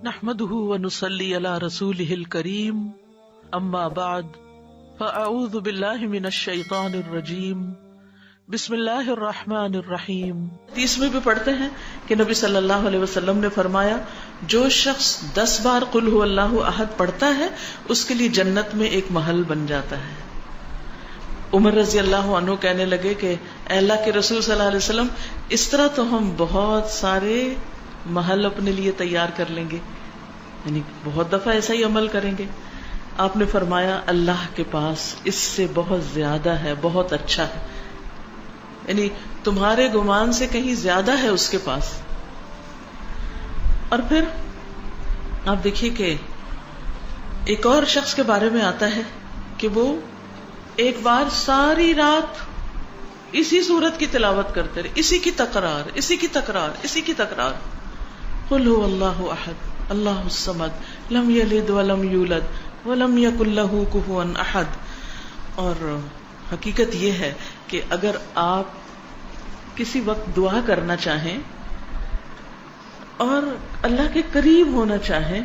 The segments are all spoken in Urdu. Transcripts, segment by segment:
نحمده ونصلي على رسوله الكريم اما بعد فاعوذ باللہ من الشیطان الرجیم بسم اللہ الرحمن الرحیم۔ حدیث میں بھی پڑھتے ہیں کہ نبی صلی اللہ علیہ وسلم نے فرمایا جو شخص 10 بار قل هو اللہ احد پڑھتا ہے اس کے لیے جنت میں ایک محل بن جاتا ہے۔ عمر رضی اللہ عنہ کہنے لگے کہ اے اللہ کے رسول صلی اللہ علیہ وسلم اس طرح تو ہم بہت سارے محل اپنے لیے تیار کر لیں گے، یعنی بہت دفعہ ایسا ہی عمل کریں گے۔ آپ نے فرمایا اللہ کے پاس اس سے بہت زیادہ ہے، بہت اچھا ہے، یعنی تمہارے گمان سے کہیں زیادہ ہے اس کے پاس۔ اور پھر آپ دیکھیے کہ ایک اور شخص کے بارے میں آتا ہے کہ وہ ایک بار ساری رات اسی سورت کی تلاوت کرتے رہے، اسی کی تکرار، اسی کی تکرار، اسی کی تکرار، قل هو اللہ احد اللہ الصمد لم یلد ولم یولد ولم یکن لہ کفوا احد۔ اور حقیقت یہ ہے کہ اگر آپ کسی وقت دعا کرنا چاہیں اور اللہ کے قریب ہونا چاہیں،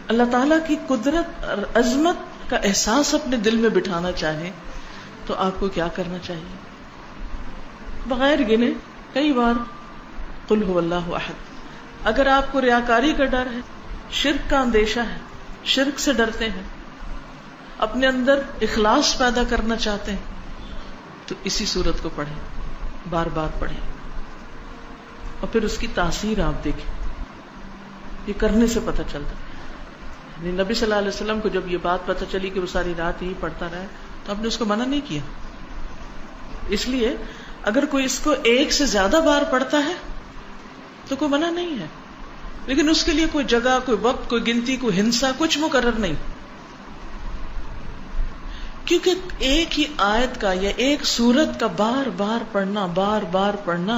اللہ تعالی کی قدرت اور عظمت کا احساس اپنے دل میں بٹھانا چاہیں تو آپ کو کیا کرنا چاہیے؟ بغیر گنے کئی بار قل هو اللہ احد۔ اگر آپ کو ریاکاری کا ڈر ہے، شرک کا اندیشہ ہے، شرک سے ڈرتے ہیں، اپنے اندر اخلاص پیدا کرنا چاہتے ہیں تو اسی صورت کو پڑھیں، بار بار پڑھیں، اور پھر اس کی تاثیر آپ دیکھیں، یہ کرنے سے پتہ چلتا ہے۔ نبی صلی اللہ علیہ وسلم کو جب یہ بات پتہ چلی کہ وہ ساری رات ہی پڑھتا رہا تو آپ نے اس کو منع نہیں کیا۔ اس لیے اگر کوئی اس کو ایک سے زیادہ بار پڑھتا ہے تو کوئی منع نہیں ہے، لیکن اس کے لیے کوئی جگہ، کوئی وقت، کوئی گنتی، کوئی ہنسا کچھ مقرر نہیں، کیونکہ ایک ہی آیت کا یا ایک سورت کا بار بار پڑھنا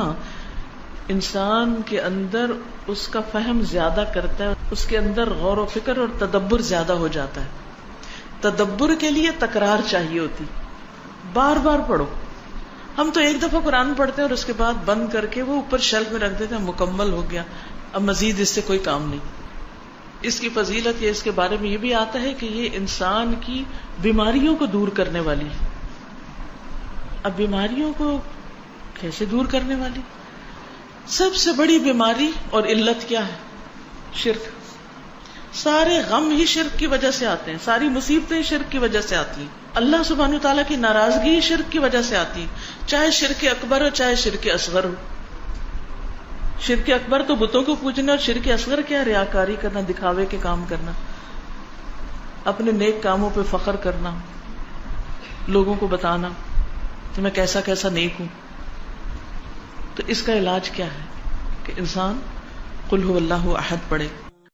انسان کے اندر اس کا فہم زیادہ کرتا ہے، اس کے اندر غور و فکر اور تدبر زیادہ ہو جاتا ہے۔ تدبر کے لیے تکرار چاہیے ہوتی، بار بار پڑھو۔ ہم تو ایک دفعہ قرآن پڑھتے ہیں اور اس کے بعد بند کر کے وہ اوپر شیلف میں رکھ دیتے ہیں، مکمل ہو گیا، اب مزید اس سے کوئی کام نہیں۔ اس کی فضیلت یا اس کے بارے میں یہ بھی آتا ہے کہ یہ انسان کی بیماریوں کو دور کرنے والی ہے۔ اب بیماریوں کو کیسے دور کرنے والی؟ سب سے بڑی بیماری اور علت کیا ہے؟ شرک۔ سارے غم ہی شرک کی وجہ سے آتے ہیں، ساری مصیبتیں شرک کی وجہ سے آتی ہیں، اللہ سبحانہ تعالیٰ کی ناراضگی شرک کی وجہ سے آتی، چاہے شرک اکبر ہو چاہے شرک اصغر ہو۔ شرک اکبر تو بتوں کو پوجنا، اور شرک اصغر کیا؟ ریاکاری کرنا، دکھاوے کے کام کرنا، اپنے نیک کاموں پہ فخر کرنا، لوگوں کو بتانا کہ میں کیسا کیسا نیک ہوں۔ تو اس کا علاج کیا ہے کہ انسان قل هو اللہ احد پڑھے۔